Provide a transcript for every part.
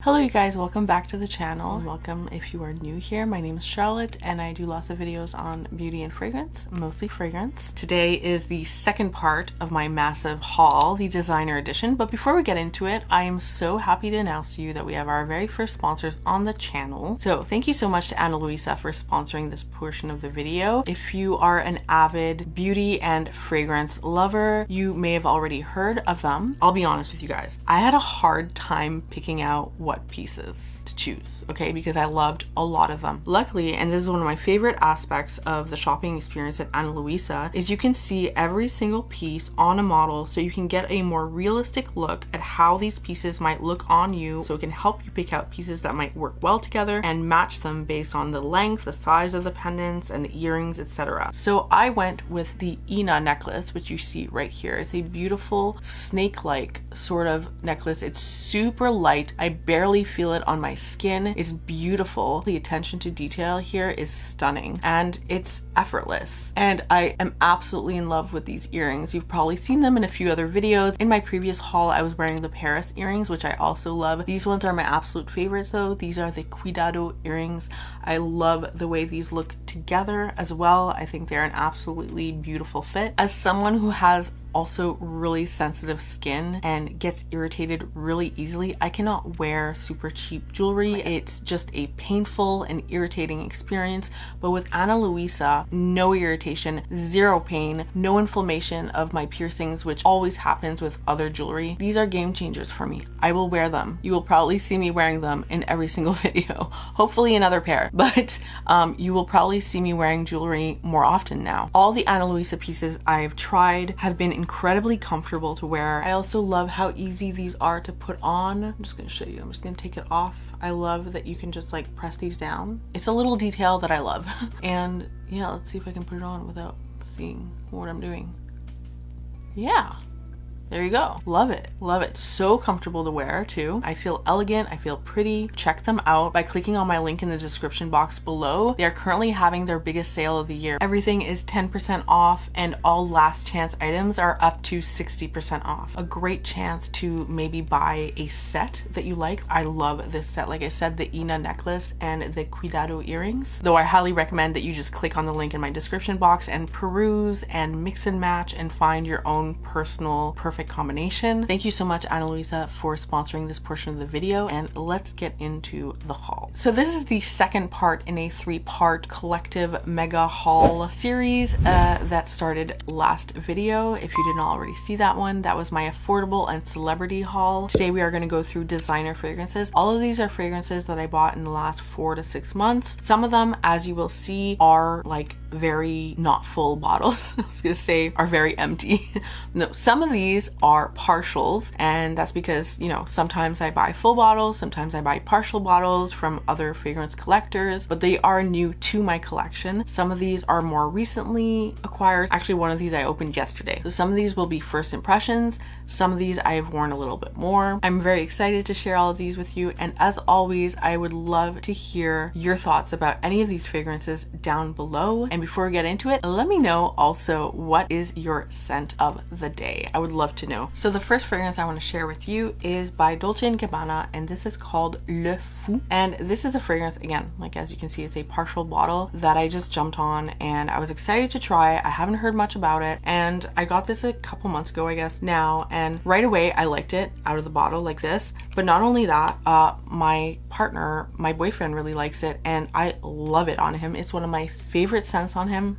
Hello you guys, welcome back to the channel. Welcome if you are new here. My name is Charlotte and I do lots of videos on beauty and fragrance, mostly fragrance. Today is the second part of my massive haul, the designer edition. But before we get into it, I am so happy to announce to you that we have our very first sponsors on the channel. So thank you so much to Ana Luisa for sponsoring this portion of the video. If you are an avid beauty and fragrance lover, you may have already heard of them. I'll be honest with you guys, I had a hard time picking out what pieces to choose, okay, because I loved a lot of them. Luckily, and this is one of my favorite aspects of the shopping experience at Ana Luisa, is you can see every single piece on a model, so you can get a more realistic look at how these pieces might look on you, so it can help you pick out pieces that might work well together and match them based on the length, the size of the pendants and the earrings, etc. So I went with the Ina necklace, which you see right here. It's a beautiful snake-like sort of necklace. It's super light. I barely feel it on my skin. It's beautiful. The attention to detail here is stunning and it's effortless. And I am absolutely in love with these earrings. You've probably seen them in a few other videos. In my previous haul, I was wearing the Paris earrings, which I also love. These ones are my absolute favorites though. These are the Cuidado earrings. I love the way these look together as well. I think they're an absolutely beautiful fit. As someone who has also really sensitive skin and gets irritated really easily, I cannot wear super cheap jewelry. It's just a painful and irritating experience. But with Ana Luisa, no irritation, zero pain, no inflammation of my piercings, which always happens with other jewelry. These are game changers for me. I will wear them. You will probably see me wearing them in every single video, hopefully another pair, but you will probably see me wearing jewelry more often now. All the Ana Luisa pieces I've tried have been incredibly comfortable to wear. I also love how easy these are to put on. I'm just going to show you. I'm just going to take it off. I love that you can just like press these down. It's a little detail that I love. And yeah, let's see if I can put it on without seeing what I'm doing. Yeah. There you go. Love it. Love it. So comfortable to wear too. I feel elegant. I feel pretty. Check them out by clicking on my link in the description box below. They are currently having their biggest sale of the year. Everything is 10% off and all last chance items are up to 60% off. A great chance to maybe buy a set that you like. I love this set. Like I said, the Ina necklace and the Cuidado earrings. Though I highly recommend that you just click on the link in my description box and peruse and mix and match and find your own personal perfect combination. Thank you so much, Ana Luisa, for sponsoring this portion of the video, and let's get into the haul. So this is the second part in a 3-part collective mega haul series that started last video. If you did not already see that one, that was my affordable and celebrity haul. Today we are going to go through designer fragrances. All of these are fragrances that I bought in the last 4 to 6 months. Some of them, as you will see, are like very not full bottles. I was gonna say are very empty. No, some of these are partials, and that's because, you know, sometimes I buy full bottles, sometimes I buy partial bottles from other fragrance collectors, but they are new to my collection. Some of these are more recently acquired. Actually, one of these I opened yesterday. So some of these will be first impressions. Some of these I have worn a little bit more. I'm very excited to share all of these with you, and as always, I would love to hear your thoughts about any of these fragrances down below. And before we get into it, let me know also what is your scent of the day. I would love to know. So the first fragrance I want to share with you is by Dolce & Gabbana, and this is called Le Fou. And this is a fragrance, again, like as you can see, it's a partial bottle that I just jumped on and I was excited to try. I haven't heard much about it, and I got this a couple months ago, I guess now, and right away I liked it out of the bottle like this. But not only that, my partner, my boyfriend, really likes it and I love it on him. It's one of my favorite scents on him.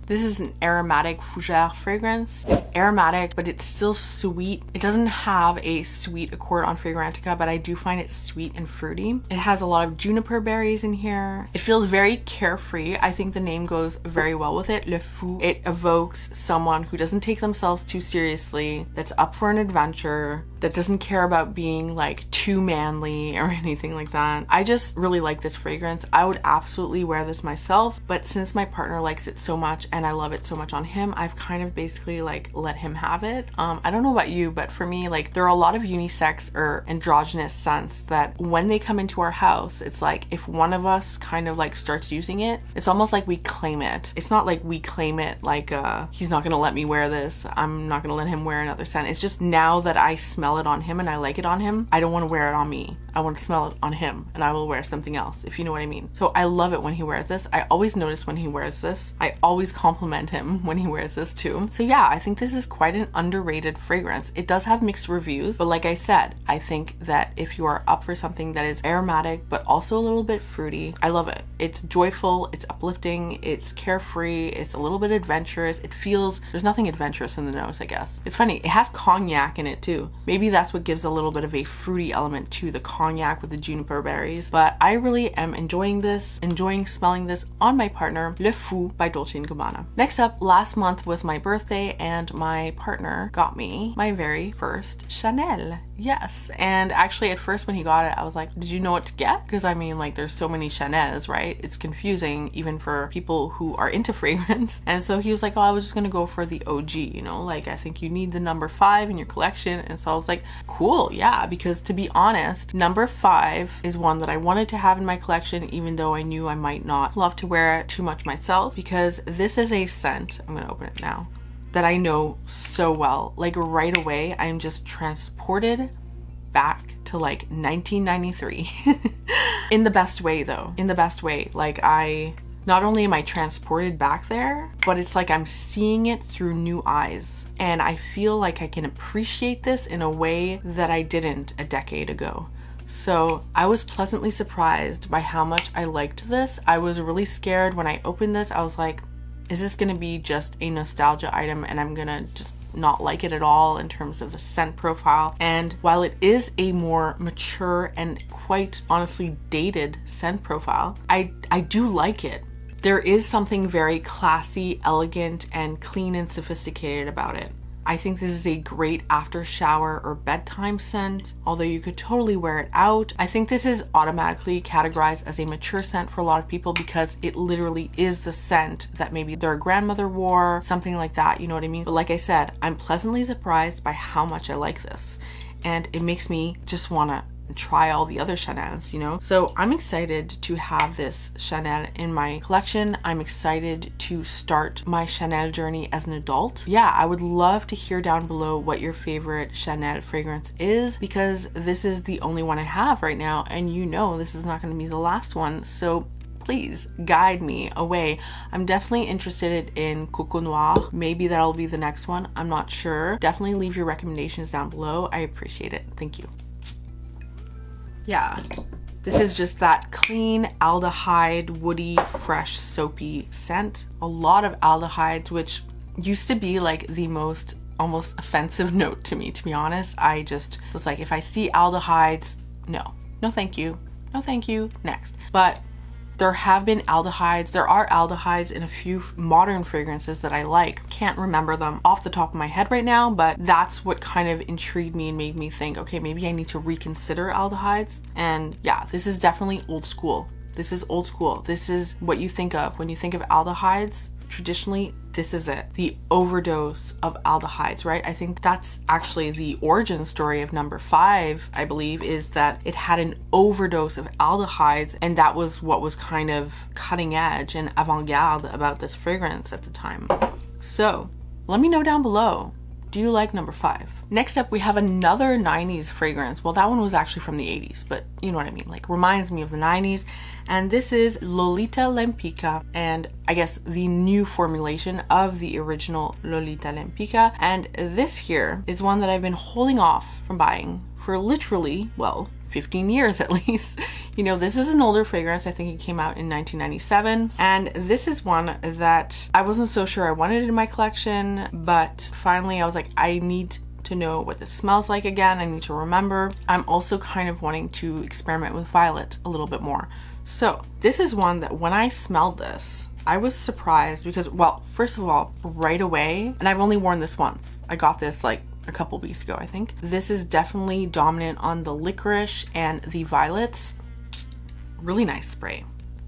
This is an aromatic fougere fragrance. It's aromatic, but it's still sweet. It doesn't have a sweet accord on Fragrantica, but I do find it sweet and fruity. It has a lot of juniper berries in here. It feels very carefree. I think the name goes very well with it. Le Fou. It evokes someone who doesn't take themselves too seriously, that's up for an adventure, that doesn't care about being like too manly or anything like that. I just really like this fragrance. I would absolutely wear this myself, but since my partner likes it so much and I love it so much on him, I've kind of basically like let him have it. I don't know about you, but for me, like there are a lot of unisex or androgynous scents that when they come into our house, it's like if one of us kind of like starts using it, it's almost like we claim it. It's not like we claim it like he's not gonna let me wear this, I'm not gonna let him wear another scent. It's just now that I smell it on him and I like it on him, I don't want to wear it on me. I want to smell it on him and I will wear something else, if you know what I mean. So I love it when he wears this. I always notice when he wears this. I always compliment him when he wears this too. So yeah, I think this is quite an underrated fragrance. It does have mixed reviews, but like I said, I think that if you are up for something that is aromatic but also a little bit fruity, I love it. It's joyful, it's uplifting, it's carefree, it's a little bit adventurous. It feels, there's nothing adventurous in the nose, I guess. It's funny, it has cognac in it too. Maybe that's what gives a little bit of a fruity element to the cognac with the juniper berries. But I really am enjoying this, enjoying smelling this on my partner, Le Fou by Dolce & Gabbana. Next up, last month was my birthday and my partner got me my very first Chanel. Yes, and actually at first when he got it, I was like, did you know what to get? Because I mean, like there's so many Chanels, right? It's confusing even for people who are into fragrance. And so he was like, oh, I was just gonna go for the OG, you know, like I think you need the number 5 in your collection. And so I was like, cool, yeah, because to be honest, number 5 is one that I wanted to have in my collection, even though I knew I might not love to wear it too much myself, because this is a scent, I'm gonna open it now, that I know so well. Like right away, I'm just transported back to like 1993. In the best way though, in the best way. Like not only am I transported back there, but it's like I'm seeing it through new eyes. And I feel like I can appreciate this in a way that I didn't a decade ago. So I was pleasantly surprised by how much I liked this. I was really scared when I opened this. I was like, is this gonna be just a nostalgia item and I'm gonna just not like it at all in terms of the scent profile? And while it is a more mature and quite honestly dated scent profile, I do like it. There is something very classy, elegant, and clean and sophisticated about it. I think this is a great after shower or bedtime scent, although you could totally wear it out. I think this is automatically categorized as a mature scent for a lot of people because it literally is the scent that maybe their grandmother wore, something like that, you know what I mean? But like I said, I'm pleasantly surprised by how much I like this. And it makes me just wanna try all the other Chanels, you know? So I'm excited to have this Chanel in my collection. I'm excited to start my Chanel journey as an adult. Yeah, I would love to hear down below what your favorite Chanel fragrance is, because this is the only one I have right now, and you know this is not going to be the last one. So please guide me away. I'm definitely interested in Coco Noir. Maybe that'll be the next one. I'm not sure. Definitely leave your recommendations down below. I appreciate it. Thank you. Yeah, this is just that clean aldehyde, woody, fresh, soapy scent. A lot of aldehydes, which used to be like the most almost offensive note to me, to be honest. I just was like, if I see aldehydes, no thank you, no thank you, next. But there have been aldehydes. There are aldehydes in a few modern fragrances that I like. Can't remember them off the top of my head right now, but that's what kind of intrigued me and made me think, okay, maybe I need to reconsider aldehydes. And yeah, this is definitely old school. This is old school. This is what you think of when you think of aldehydes. Traditionally, this is it. The overdose of aldehydes, right? I think that's actually the origin story of number 5, I believe, is that it had an overdose of aldehydes, and that was what was kind of cutting edge and avant-garde about this fragrance at the time. So let me know down below, do you like number 5? Next up, we have another 90s fragrance. Well, that one was actually from the 80s, but you know what I mean, like reminds me of the 90s. And this is Lolita Lempicka, and I guess the new formulation of the original Lolita Lempicka. And this here is one that I've been holding off from buying for literally, well, 15 years at least. You know, this is an older fragrance. I think it came out in 1997. And this is one that I wasn't so sure I wanted in my collection, but finally I was like, I need to know what this smells like again. I need to remember. I'm also kind of wanting to experiment with violet a little bit more. So this is one that when I smelled this, I was surprised because, well, first of all, right away, and I've only worn this once. I got this like a couple weeks ago, I think. This is definitely dominant on the licorice and the violets. Really nice spray.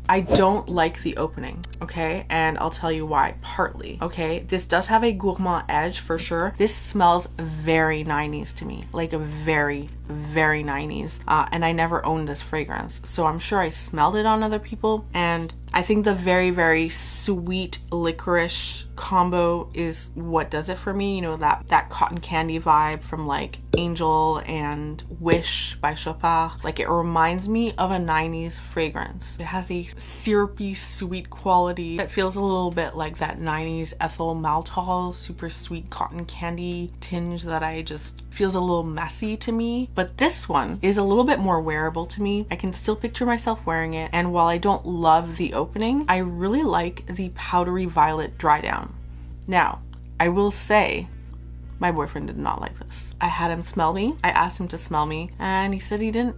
I don't like the opening, okay? And I'll tell you why, partly, okay? This does have a gourmand edge for sure. This smells very 90s to me, like a very 90s. And I never owned this fragrance, so I'm sure I smelled it on other people. And I think the very sweet licorice combo is what does it for me. You know, that cotton candy vibe from like Angel and Wish by Chopard. Like, it reminds me of a 90s fragrance. It has a syrupy sweet quality that feels a little bit like that 90s ethyl maltol super sweet cotton candy tinge that I just feels a little messy to me. But this one is a little bit more wearable to me. I can still picture myself wearing it, and while I don't love the opening, I really like the powdery violet dry down. Now, I will say my boyfriend did not like this. I had him smell me. I asked him to smell me, and he said he didn't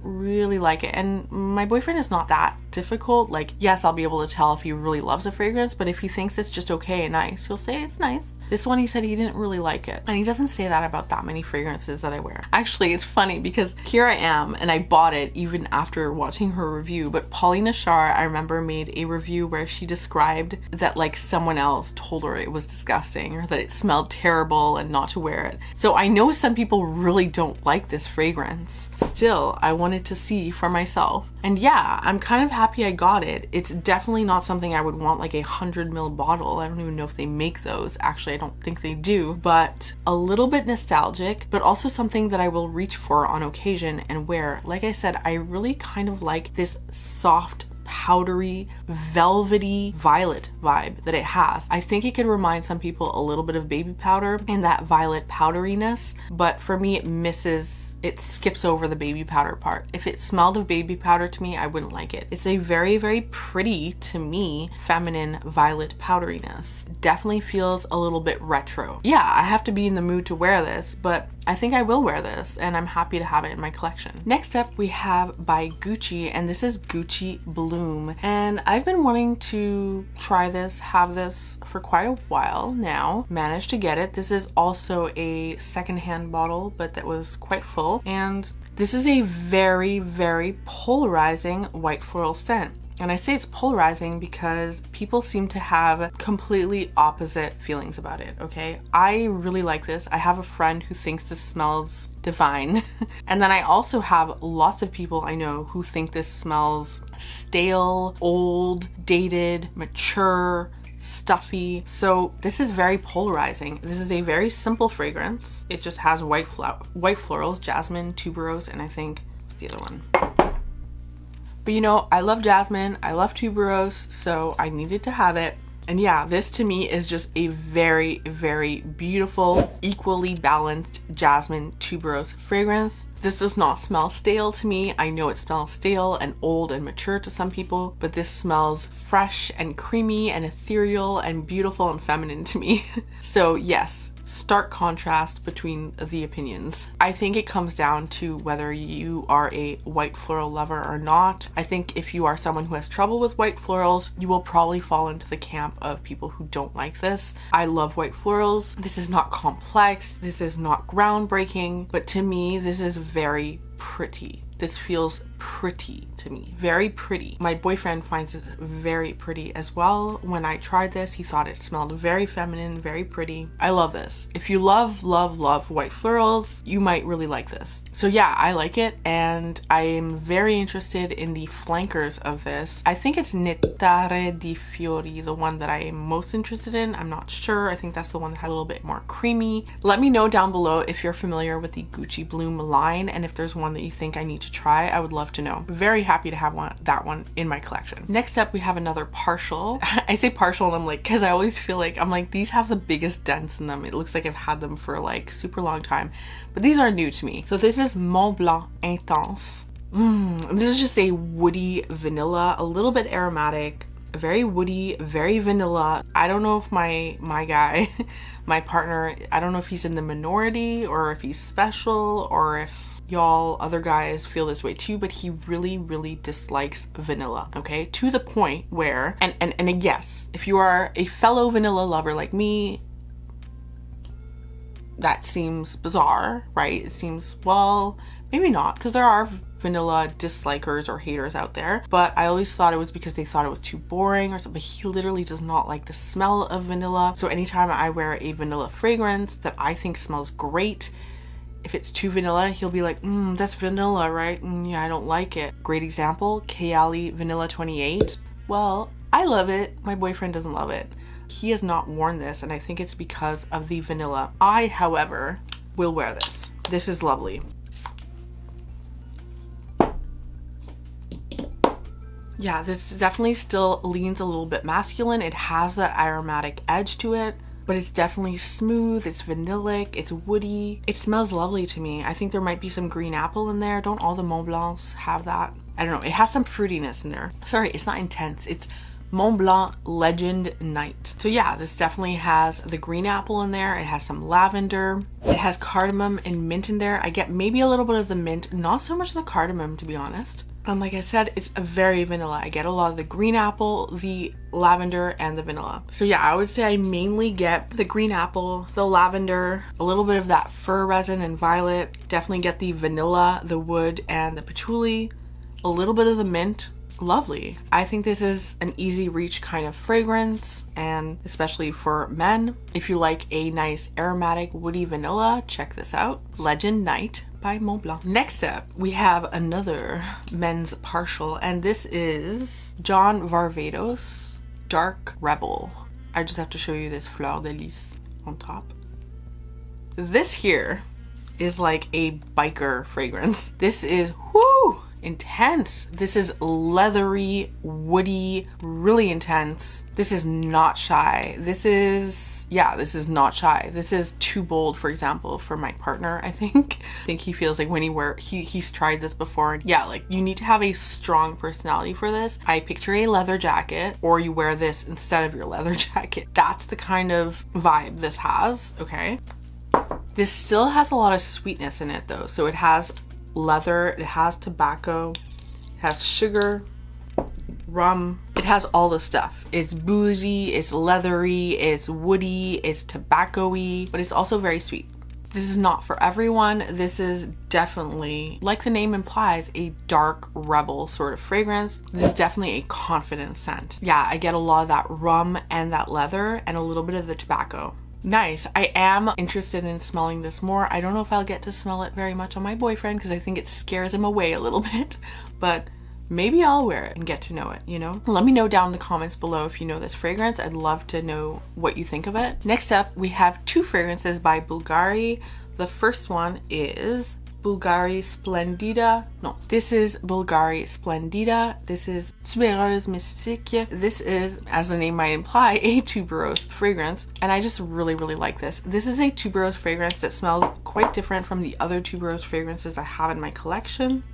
really like it. And my boyfriend is not that difficult. Like, yes, I'll be able to tell if he really loves a fragrance, but if he thinks it's just okay and nice, he'll say it's nice. This one, he said he didn't really like it. And he doesn't say that about that many fragrances that I wear. Actually, it's funny because here I am and I bought it even after watching her review. But Paulina Shar, I remember, made a review where she described that like someone else told her it was disgusting or that it smelled terrible and not to wear it. So I know some people really don't like this fragrance. Still, I wanted to see for myself. And yeah, I'm kind of happy I got it. It's definitely not something I would want like a 100 ml bottle. I don't even know if they make those. Actually, I don't think they do, but a little bit nostalgic, but also something that I will reach for on occasion and wear. Like I said, I really kind of like this soft, powdery, velvety violet vibe that it has. I think it could remind some people a little bit of baby powder and that violet powderiness, but for me it skips over the baby powder part. If it smelled of baby powder to me, I wouldn't like it. It's a very pretty, to me, feminine violet powderiness. Definitely feels a little bit retro. Yeah, I have to be in the mood to wear this, but I think I will wear this, and I'm happy to have it in my collection. Next up, we have by Gucci, and this is Gucci Bloom. And I've been wanting to try this, have this for quite a while now. Managed to get it. This is also a secondhand bottle, but that was quite full. And this is a very polarizing white floral scent. And I say it's polarizing because people seem to have completely opposite feelings about it, okay? I really like this. I have a friend who thinks this smells divine. And then I also have lots of people I know who think this smells stale, old, dated, mature, stuffy. So this is very polarizing. This is a very simple fragrance. It just has white florals, jasmine, tuberose, and I think what's the other one? But you know, I love jasmine, I love tuberose, so I needed to have it. And yeah, this to me is just a very beautiful, equally balanced jasmine tuberose fragrance. This does not smell stale to me. I know it smells stale and old and mature to some people, but this smells fresh and creamy and ethereal and beautiful and feminine to me. So yes, stark contrast between the opinions. I think it comes down to whether you are a white floral lover or not. I think if you are someone who has trouble with white florals, you will probably fall into the camp of people who don't like this. I love white florals. This is not complex. This is not groundbreaking, but to me, this is very pretty. This feels pretty to me, very pretty. My boyfriend finds it very pretty as well. When I tried this, he thought it smelled very feminine, very pretty. I love this. If you love white florals, you might really like this. So yeah, I like it, and I am very interested in the flankers of this. I think it's Nettare di Fiori, the one that I am most interested in. I'm not sure. I think that's the one that has a little bit more creamy. Let me know down below if you're familiar with the Gucci Bloom line, and if there's one that you think I need to try. I would love to know. Very happy to have that one in my collection. Next up, we have another partial. I say partial and I'm like, because I always feel like, I'm like, these have the biggest dents in them. It looks like I've had them for like super long time, but these are new to me. So this is Mont Blanc Intense. This is just a woody vanilla, a little bit aromatic, very woody, very vanilla. I don't know if my guy, my partner, I don't know if he's in the minority or if he's special or if y'all other guys feel this way too, but he really dislikes vanilla, okay? To the point where, and yes, if you are a fellow vanilla lover like me, that seems bizarre, right? It seems, well, Maybe not, because there are vanilla dislikers or haters out there, but I always thought it was because they thought it was too boring or something. But he literally does not like the smell of vanilla. So anytime I wear a vanilla fragrance that I think smells great, if it's too vanilla, he'll be like, that's vanilla, right? Yeah, I don't like it. Great example, Kayali Vanilla 28. Well, I love it. My boyfriend doesn't love it. He has not worn this, and I think it's because of the vanilla. I, however, will wear this. This is lovely. Yeah, this definitely still leans a little bit masculine. It has that aromatic edge to it, but it's definitely smooth, it's vanillic, it's woody. It smells lovely to me. I think there might be some green apple in there. Don't all the Mont Blancs have that? I don't know. It has some fruitiness in there. Sorry, it's not intense. It's Mont Blanc Legend Night. So yeah, this definitely has the green apple in there. It has some lavender. It has cardamom and mint in there. I get maybe a little bit of the mint, not so much the cardamom, to be honest. And like I said, it's a very vanilla. I get a lot of the green apple, the lavender, and the vanilla. So yeah, I would say I mainly get the green apple, the lavender, a little bit of that fir resin and violet. Definitely get the vanilla, the wood, and the patchouli. A little bit of the mint. Lovely. I think this is an easy reach kind of fragrance, and especially for men. If you like a nice aromatic woody vanilla, check this out. Legend Night by Mont Blanc. Next up, we have another men's partial, and this is John Varvatos Dark Rebel. I just have to show you this fleur de lis on top. This here is like a biker fragrance. This is, whoo, intense. This is leathery, woody, really intense. This is not shy. This is, yeah, this is not shy. This is too bold, for example, for my partner, I think. I think he feels like when he's tried this before. Yeah, like you need to have a strong personality for this. I picture a leather jacket, or you wear this instead of your leather jacket. That's the kind of vibe this has, okay? This still has a lot of sweetness in it though. So it has leather, it has tobacco, it has sugar, rum, it has all the stuff. It's boozy, it's leathery, it's woody, it's tobacco-y, but it's also very sweet. This is not for everyone. This is definitely, like the name implies, a dark rebel sort of fragrance. This is definitely a confident scent. Yeah, I get a lot of that rum and that leather and a little bit of the tobacco. Nice. I am interested in smelling this more. I don't know if I'll get to smell it very much on my boyfriend because I think it scares him away a little bit, but maybe I'll wear it and get to know it, you know? Let me know down in the comments below if you know this fragrance. I'd love to know what you think of it. Next up, we have two fragrances by Bvlgari. The first one is Bvlgari Splendida. No, this is Bvlgari Splendida. This is Tubéreuse Mystique. This is, as the name might imply, a tuberose fragrance, and I just really, really like this. This is a tuberose fragrance that smells quite different from the other tuberose fragrances I have in my collection.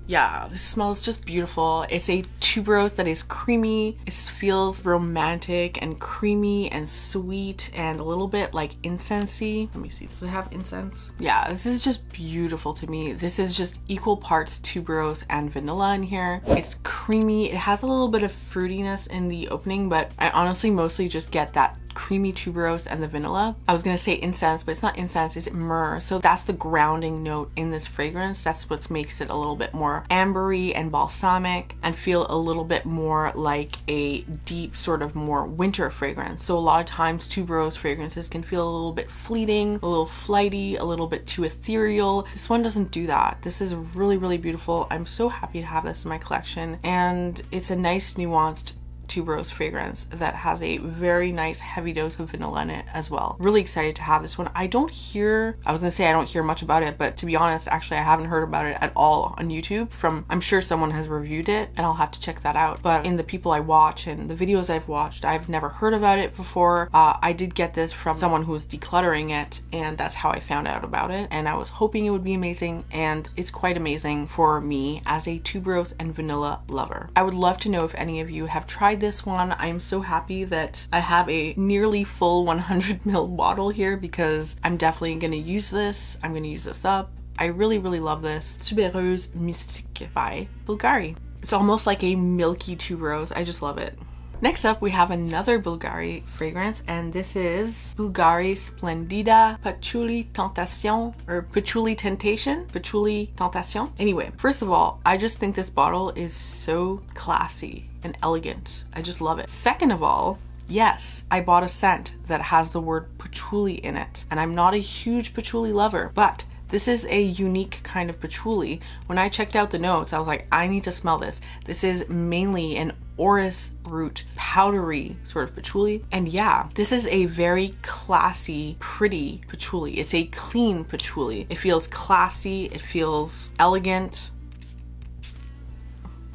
Yeah, this smells just beautiful. It's a tuberose that is creamy. It feels romantic and creamy and sweet and a little bit like incensey. Let me see, does it have incense? Yeah, this is just beautiful to me. This is just equal parts tuberose and vanilla in here. It's creamy. It has a little bit of fruitiness in the opening, but I honestly mostly just get that creamy tuberose and the vanilla. I was gonna say incense, but it's not incense, it's myrrh. So that's the grounding note in this fragrance. That's what makes it a little bit more ambery and balsamic and feel a little bit more like a deep sort of more winter fragrance. So a lot of times tuberose fragrances can feel a little bit fleeting, a little flighty, a little bit too ethereal. This one doesn't do that. This is really, really beautiful. I'm so happy to have this in my collection, and it's a nice nuanced tuberose fragrance that has a very nice heavy dose of vanilla in it as well. Really excited to have this one. I was gonna say I don't hear much about it, but to be honest, actually I haven't heard about it at all on YouTube. I'm sure someone has reviewed it and I'll have to check that out. But in the people I watch and the videos I've watched, I've never heard about it before. I did get this from someone who was decluttering it, and that's how I found out about it. And I was hoping it would be amazing, and it's quite amazing for me as a tuberose and vanilla lover. I would love to know if any of you have tried this one. I'm so happy that I have a nearly full 100 ml bottle here because I'm definitely gonna use this. I'm gonna use this up. I really, really love this. Tubéreuse Mystique by Bvlgari. It's almost like a milky tuberose. I just love it. Next up, we have another Bvlgari fragrance, and this is Bvlgari Splendida Patchouli Tentation, or Patchouli Tentation, Patchouli Tentation. Anyway, first of all, I just think this bottle is so classy and elegant. I just love it. Second of all, yes, I bought a scent that has the word patchouli in it, and I'm not a huge patchouli lover, but this is a unique kind of patchouli. When I checked out the notes, I was like, I need to smell this. This is mainly an orris root, powdery sort of patchouli. And yeah, this is a very classy, pretty patchouli. It's a clean patchouli. It feels classy, it feels elegant.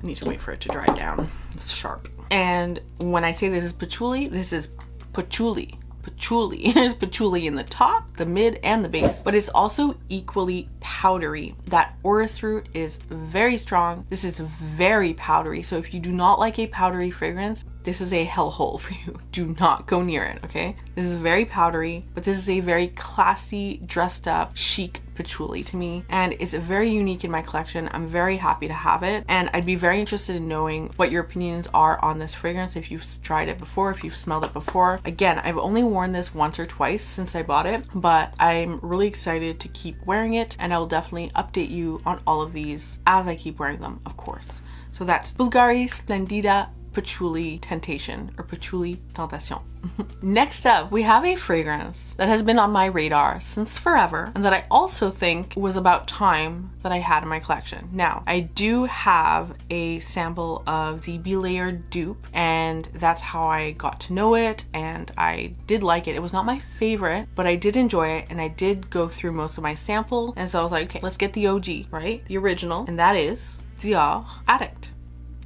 I need to wait for it to dry down. It's sharp. And when I say this is patchouli, this is patchouli. Patchouli. There's patchouli in the top, the mid, and the base, but it's also equally powdery. That orris root is very strong. This is very powdery. So if you do not like a powdery fragrance, this is a hellhole for you. Do not go near it, okay? This is very powdery, but this is a very classy, dressed up, chic patchouli to me, and it's very unique in my collection. I'm very happy to have it, and I'd be very interested in knowing what your opinions are on this fragrance, if you've tried it before, if you've smelled it before. Again, I've only worn this once or twice since I bought it, but I'm really excited to keep wearing it, and I will definitely update you on all of these as I keep wearing them, of course. So that's Bvlgari Splendida Patchouli Tentation, or Patchouli Tentation. Next up, we have a fragrance that has been on my radar since forever, and that I also think was about time that I had in my collection. Now, I do have a sample of the Belayer dupe, and that's how I got to know it, and I did like it. It was not my favorite, but I did enjoy it, and I did go through most of my sample, and so I was like, okay, let's get the OG, right? The original, and that is Dior Addict.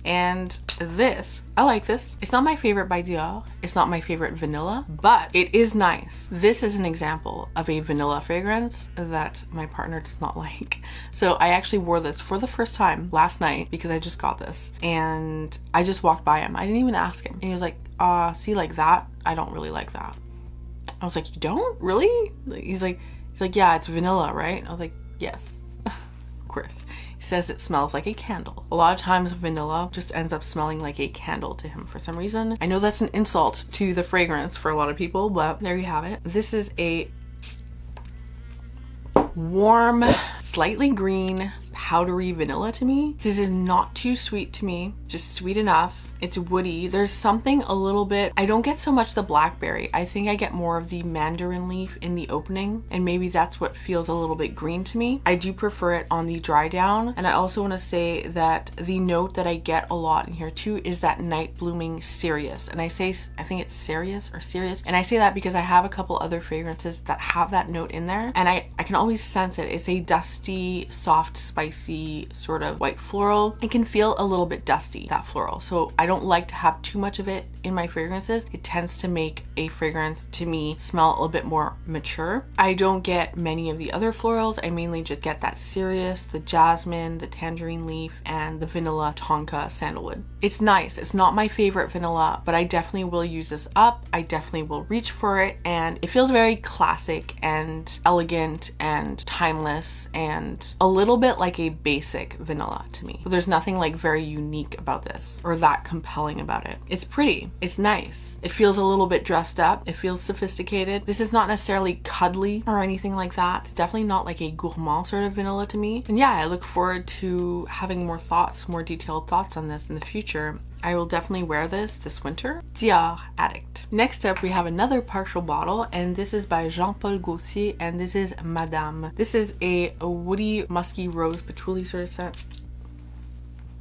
And this, I like this. It's not my favorite by Dior. It's not my favorite vanilla, but it is nice. This is an example of a vanilla fragrance that my partner does not like. So I actually wore this for the first time last night because I just got this, and I just walked by him. I didn't even ask him. And he was like, see, like that? I don't really like that. I was like, you don't? Really? He's like, yeah, it's vanilla, right? I was like, yes, of course. Says it smells like a candle. A lot of times vanilla just ends up smelling like a candle to him for some reason. I know that's an insult to the fragrance for a lot of people, but there you have it. This is a warm, slightly green, powdery vanilla to me. This is not too sweet to me, just sweet enough. It's woody. There's something a little bit, I don't get so much the blackberry. I think I get more of the mandarin leaf in the opening, and maybe that's what feels a little bit green to me. I do prefer it on the dry down, and I also want to say that the note that I get a lot in here too is that night blooming Sirius. And I think it's Sirius or Sirius, and I say that because I have a couple other fragrances that have that note in there, and I can always sense it. It's a dusty, soft, spicy sort of white floral. It can feel a little bit dusty, that floral. So I don't like to have too much of it in my fragrances. It tends to make a fragrance to me smell a little bit more mature. I don't get many of the other florals. I mainly just get that Sirius, the jasmine, the tangerine leaf, and the vanilla tonka sandalwood. It's nice. It's not my favorite vanilla, but I definitely will use this up. I definitely will reach for it, and it feels very classic and elegant and timeless and a little bit like a basic vanilla to me. So there's nothing like very unique about this or that compelling about it. It's pretty. It's nice. It feels a little bit dressed up. It feels sophisticated. This is not necessarily cuddly or anything like that. It's definitely not like a gourmand sort of vanilla to me. And yeah, I look forward to having more thoughts, more detailed thoughts on this in the future. I will definitely wear this winter. Dior Addict. Next up, we have another partial bottle, and this is by Jean-Paul Gaultier, and this is Madame. This is a woody, musky rose patchouli sort of scent.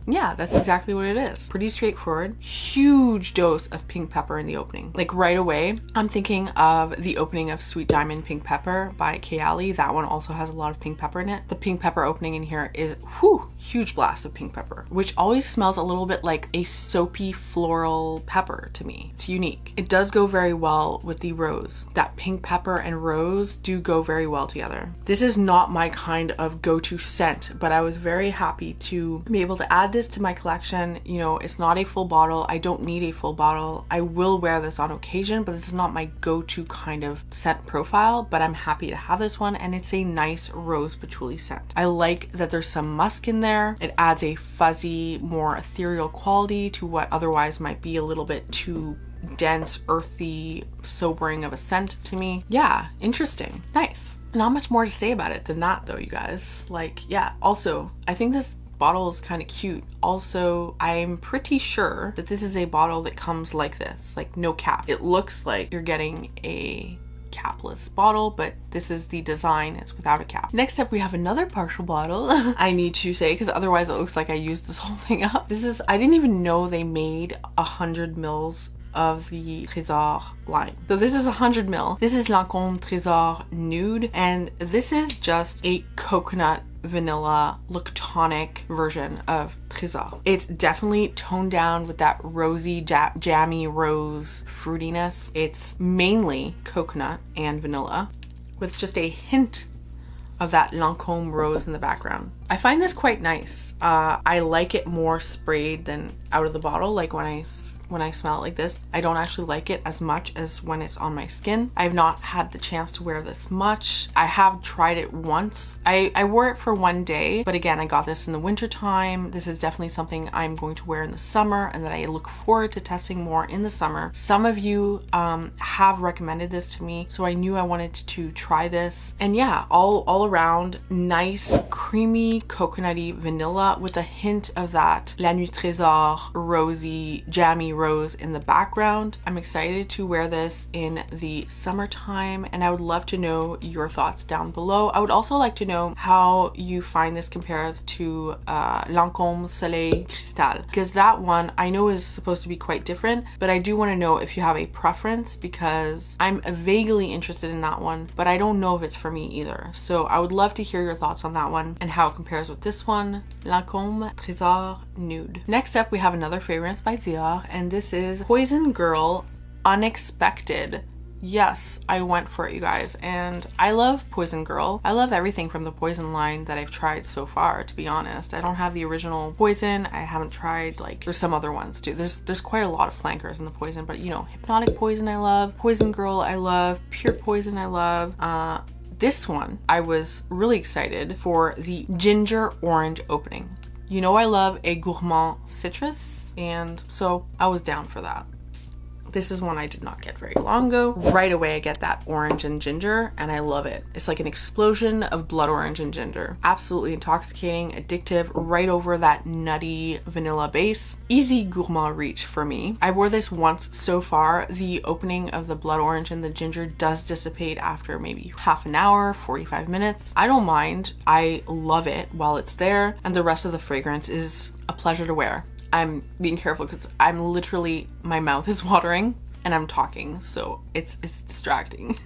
Yeah, that's exactly what it is. Pretty straightforward. Huge dose of pink pepper in the opening. Like right away, I'm thinking of the opening of Sweet Diamond Pink Pepper by Kayali. That one also has a lot of pink pepper in it. The pink pepper opening in here is huge blast of pink pepper, which always smells a little bit like a soapy floral pepper to me. It's unique. It does go very well with the rose. That pink pepper and rose do go very well together. This is not my kind of go-to scent, but I was very happy to be able to add add this to my collection. You know, it's not a full bottle. I don't need a full bottle. I will wear this on occasion, but this is not my go-to kind of scent profile, but I'm happy to have this one, and it's a nice rose patchouli scent. I like that there's some musk in there. It adds a fuzzy, more ethereal quality to what otherwise might be a little bit too dense, earthy, sobering of a scent to me. Yeah, interesting. Nice. Not much more to say about it than that though, you guys. Like, yeah. Also, I think this bottle is kind of cute. Also, I'm pretty sure that this is a bottle that comes like this, like no cap. It looks like you're getting a capless bottle, but this is the design, it's without a cap. Next up, we have another partial bottle. I need to say, because otherwise it looks like I used this whole thing up. This is, I didn't even know they made 100 mils of the Tresor line. So this is 100 ml. This is Lancome Tresor Nude, and this is just a coconut vanilla lactonic version of Tresor. It's definitely toned down with that rosy, jammy rose fruitiness. It's mainly coconut and vanilla with just a hint of that Lancome rose in the background. I find this quite nice. I like it more sprayed than out of the bottle. Like when I smell it like this, I don't actually like it as much as when it's on my skin. I've not had the chance to wear this much. I have tried it once. I wore it for one day, but again, I got this in the winter time. This is definitely something I'm going to wear in the summer and that I look forward to testing more in the summer. Some of you have recommended this to me, so I knew I wanted to try this. And yeah, all around nice, creamy, coconutty vanilla with a hint of that La Nude Tresor rosy, jammy rose in the background. I'm excited to wear this in the summertime, and I would love to know your thoughts down below. I would also like to know how you find this compares to Lancome Soleil Cristal, because that one I know is supposed to be quite different, but I do want to know if you have a preference, because I'm vaguely interested in that one, but I don't know if it's for me either. So I would love to hear your thoughts on that one and how it compares with this one, Lancome Tresor Nude. Next up, we have another fragrance by Dior, and this is Poison Girl Unexpected. Yes, I went for it, you guys, and I love Poison Girl. I love everything from the Poison line that I've tried so far, to be honest. I don't have the original Poison. I haven't tried, like, there's some other ones too. There's quite a lot of flankers in the Poison, but you know, Hypnotic Poison I love, Poison Girl I love, Pure Poison I love. This one, I was really excited for the ginger orange opening. You know I love a gourmand citrus, and so I was down for that. This is one I did not get very long ago. Right away I get that orange and ginger, and I love it. It's like an explosion of blood orange and ginger. Absolutely intoxicating, addictive, right over that nutty vanilla base. Easy gourmand reach for me. I wore this once so far. The opening of the blood orange and the ginger does dissipate after maybe half an hour, 45 minutes. I don't mind. I love it while it's there, and the rest of the fragrance is a pleasure to wear. I'm being careful because I'm literally, my mouth is watering and I'm talking, so it's distracting.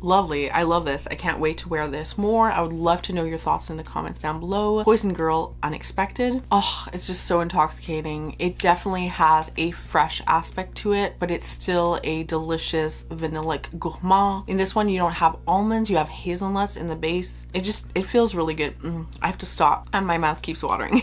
Lovely. I love this. I can't wait to wear this more. I would love to know your thoughts in the comments down below. Poison Girl Unexpected. Oh, it's just so intoxicating. It definitely has a fresh aspect to it, but it's still a delicious vanillic gourmand. In this one, you don't have almonds, you have hazelnuts in the base. It feels really good. I have to stop and my mouth keeps watering.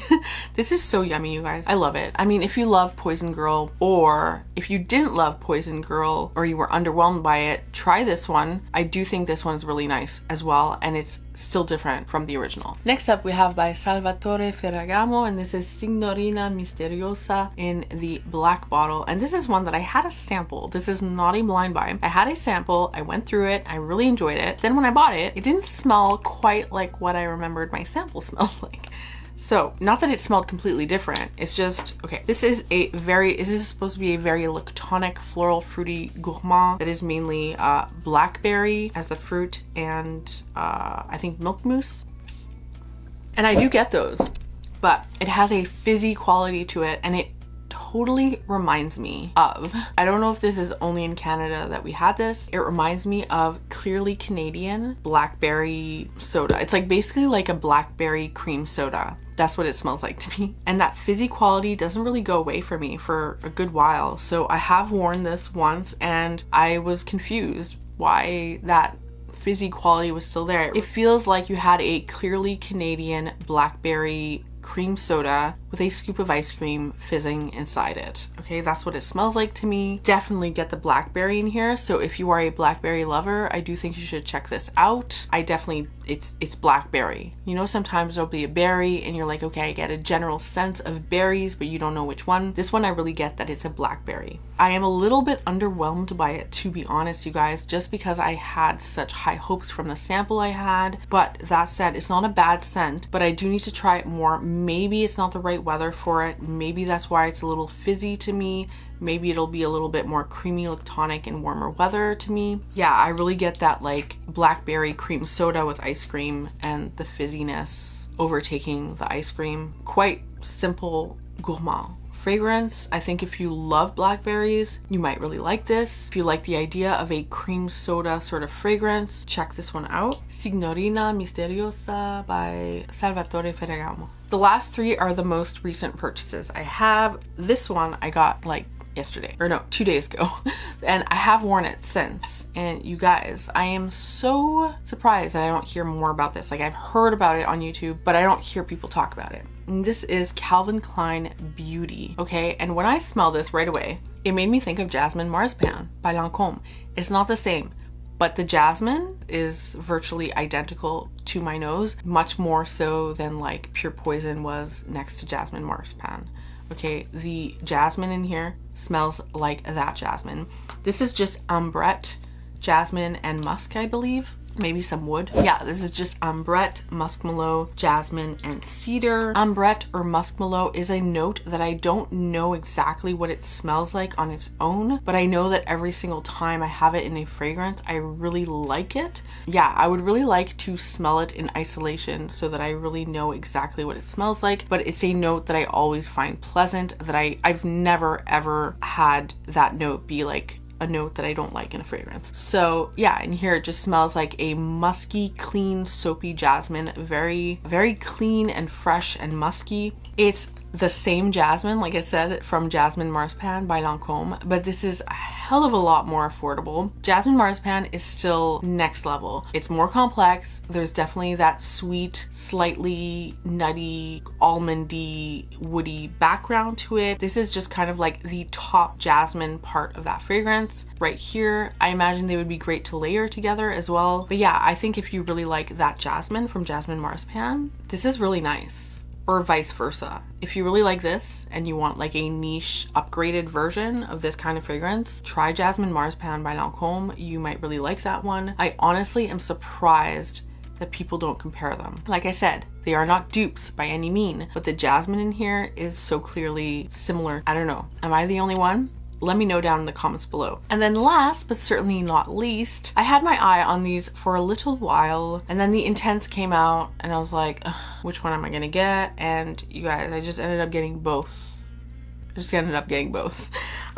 This is so yummy, you guys. I love it. I mean, if you love Poison Girl, or if you didn't love Poison Girl, or you were underwhelmed by it, try this one. I do think this one's really nice as well, and it's still different from the original. Next up, we have by Salvatore Ferragamo, and this is Signorina Misteriosa in the black bottle. And this is one that I had a sample. This is not a blind buy. I had a sample, I went through it, I really enjoyed it. Then when I bought it, it didn't smell quite like what I remembered my sample smelled like. So, not that it smelled completely different, it's just, okay, this is supposed to be a very lactonic, floral, fruity gourmand that is mainly blackberry as the fruit, and I think milk mousse. And I do get those, but it has a fizzy quality to it, and it totally reminds me of, I don't know if this is only in Canada that we had this, it reminds me of Clearly Canadian blackberry soda. It's like basically like a blackberry cream soda. That's what it smells like to me. And that fizzy quality doesn't really go away for me for a good while. So I have worn this once and I was confused why that fizzy quality was still there. It feels like you had a Clearly Canadian blackberry cream soda with a scoop of ice cream fizzing inside it. Okay, that's what it smells like to me. Definitely get the blackberry in here. So if you are a blackberry lover, I do think you should check this out. I definitely, it's blackberry. You know, sometimes there'll be a berry and you're like, okay, I get a general sense of berries, but you don't know which one. This one, I really get that it's a blackberry. I am a little bit underwhelmed by it, to be honest, you guys, just because I had such high hopes from the sample I had. But that said, it's not a bad scent, but I do need to try it more. Maybe it's not the right weather for it. Maybe that's why it's a little fizzy to me. Maybe it'll be a little bit more creamy lactonic in warmer weather to me. Yeah, I really get that like blackberry cream soda with ice cream and the fizziness overtaking the ice cream. Quite simple gourmand fragrance. I think if you love blackberries, you might really like this. If you like the idea of a cream soda sort of fragrance, check this one out. Signorina Misteriosa by Salvatore Ferragamo. The last three are the most recent purchases I have. This one I got like yesterday, or no, 2 days ago, and I have worn it since. And you guys, I am so surprised that I don't hear more about this. Like, I've heard about it on YouTube, but I don't hear people talk about it. And this is Calvin Klein Beauty, okay? And when I smell this right away, it made me think of Jasmine Marzipan by Lancome. It's not the same, but the jasmine is virtually identical to my nose, much more so than like Pure Poison was next to Jasmine Marzipan. Okay, the jasmine in here smells like that jasmine. This is just ambrette, jasmine, and musk, I believe. Maybe some wood. Yeah, this is just ambrette, muskmallow, jasmine, and cedar. Ambrette or muskmallow is a note that I don't know exactly what it smells like on its own, but I know that every single time I have it in a fragrance, I really like it. Yeah, I would really like to smell it in isolation so that I really know exactly what it smells like, but it's a note that I always find pleasant, that I've never ever had that note be like a note that I don't like in a fragrance. So yeah, in here it just smells like a musky, clean, soapy jasmine. Very, very clean and fresh and musky. It's the same jasmine, like I said, from Jasmine Marzipan by Lancome, but this is a hell of a lot more affordable. Jasmine Marzipan is still next level. It's more complex. There's definitely that sweet, slightly nutty, almondy, woody background to it. This is just kind of like the top jasmine part of that fragrance right here. I imagine they would be great to layer together as well. But yeah, I think if you really like that jasmine from Jasmine Marzipan, this is really nice. Or vice versa. If you really like this and you want like a niche upgraded version of this kind of fragrance, try Jasmine Marzipan by Lancome. You might really like that one. I honestly am surprised that people don't compare them. Like I said, they are not dupes by any mean, but the jasmine in here is so clearly similar. I don't know. Am I the only one? Let me know down in the comments below. And then last, but certainly not least, I had my eye on these for a little while, and then the Intense came out, and I was like, which one am I gonna get? And you guys, I just ended up getting both.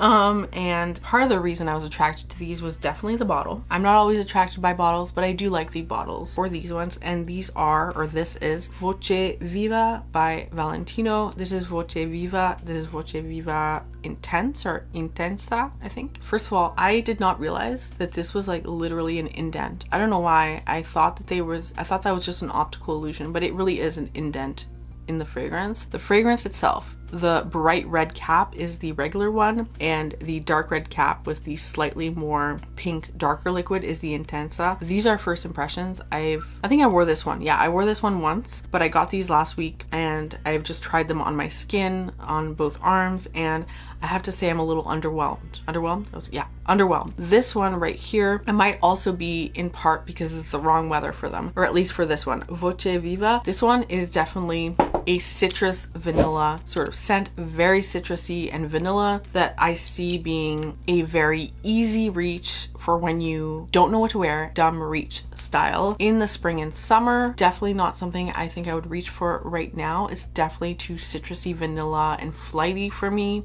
And part of the reason I was attracted to these was definitely the bottle. I'm not always attracted by bottles, but I do like the bottles for these ones. And these are, or this is Voce Viva by Valentino. This is Voce Viva. This is Voce Viva Intense or Intensa, I think. First of all, I did not realize that this was like literally an indent. I don't know why. I thought that was just an optical illusion, but it really is an indent in the fragrance. The fragrance itself, the bright red cap is the regular one, and the dark red cap with the slightly more pink, darker liquid is the Intensa. These are first impressions. I think I wore this one. Yeah, I wore this one once, but I got these last week and I've just tried them on my skin, on both arms, and I have to say I'm a little underwhelmed. Underwhelmed. This one right here, it might also be in part because it's the wrong weather for them, or at least for this one, Voce Viva. This one is definitely a citrus vanilla sort of scent, very citrusy and vanilla, that I see being a very easy reach for when you don't know what to wear, dumb reach style in the spring and summer. Definitely not something I think I would reach for right now. It's definitely too citrusy, vanilla, and flighty for me.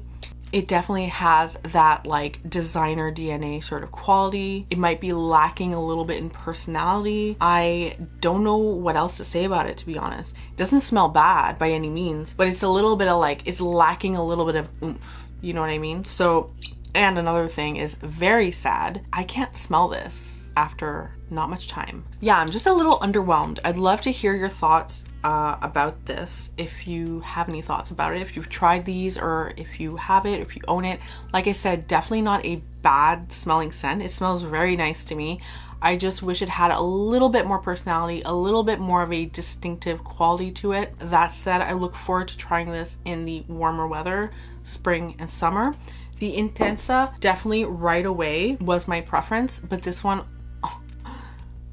It definitely has that like designer DNA sort of quality. It might be lacking a little bit in personality. I don't know what else to say about it, to be honest. It doesn't smell bad by any means, but it's a little bit of like, it's lacking a little bit of oomph. You know what I mean? So, and another thing is very sad. I can't smell this. after not much time. Yeah, I'm just a little underwhelmed. I'd love to hear your thoughts about this. If you have any thoughts about it, if you've tried these, or if you have it, if you own it. Like I said, definitely not a bad smelling scent. It smells very nice to me. I just wish it had a little bit more personality, a little bit more of a distinctive quality to it. That said, I look forward to trying this in the warmer weather, spring and summer. The Intensa definitely right away was my preference, but this one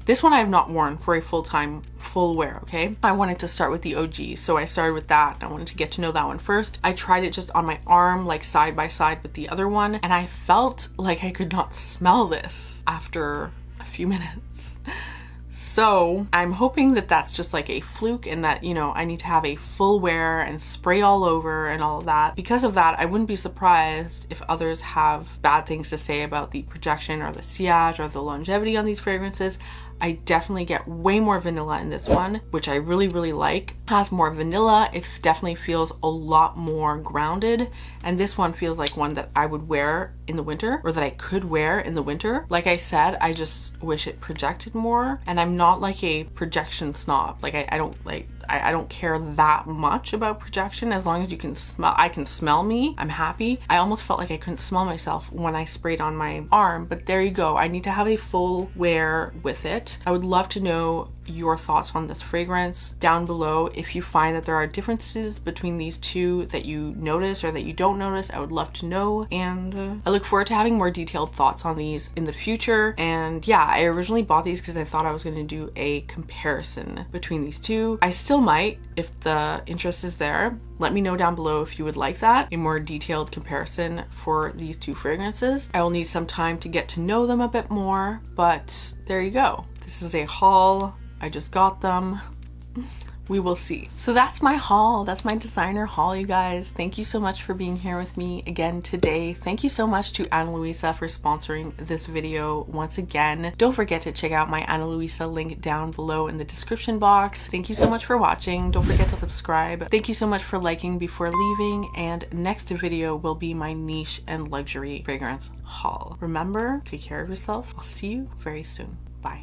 I have not worn for a full wear, okay? I wanted to start with the OG, so I started with that. I wanted to get to know that one first. I tried it just on my arm, like side by side with the other one, and I felt like I could not smell this after a few minutes. So I'm hoping that that's just like a fluke, and that, you know, I need to have a full wear and spray all over and all of that. Because of that, I wouldn't be surprised if others have bad things to say about the projection or the sillage or the longevity on these fragrances. I definitely get way more vanilla in this one, which I really, really like. It has more vanilla. It definitely feels a lot more grounded. And this one feels like one that I would wear in the winter, or that I could wear in the winter. Like I said, I just wish it projected more. And I'm not like a projection snob. Like I don't care that much about projection. As long as you can smell, I can smell me, I'm happy. I almost felt like I couldn't smell myself when I sprayed on my arm, but there you go. I need to have a full wear with it. I would love to know your thoughts on this fragrance down below. If you find that there are differences between these two that you notice or that you don't notice, I would love to know. And I look forward to having more detailed thoughts on these in the future. And yeah, I originally bought these because I thought I was going to do a comparison between these two. I still might, if the interest is there. Let me know down below if you would like that, a more detailed comparison for these two fragrances. I will need some time to get to know them a bit more, but there you go. This is a haul. I just got them. We will see. So that's my haul. That's my designer haul, you guys. Thank you so much for being here with me again today. Thank you so much to Ana Luisa for sponsoring this video once again. Don't forget to check out my Ana Luisa link down below in the description box. Thank you so much for watching. Don't forget to subscribe. Thank you so much for liking before leaving. And next video will be my niche and luxury fragrance haul. Remember, take care of yourself. I'll see you very soon.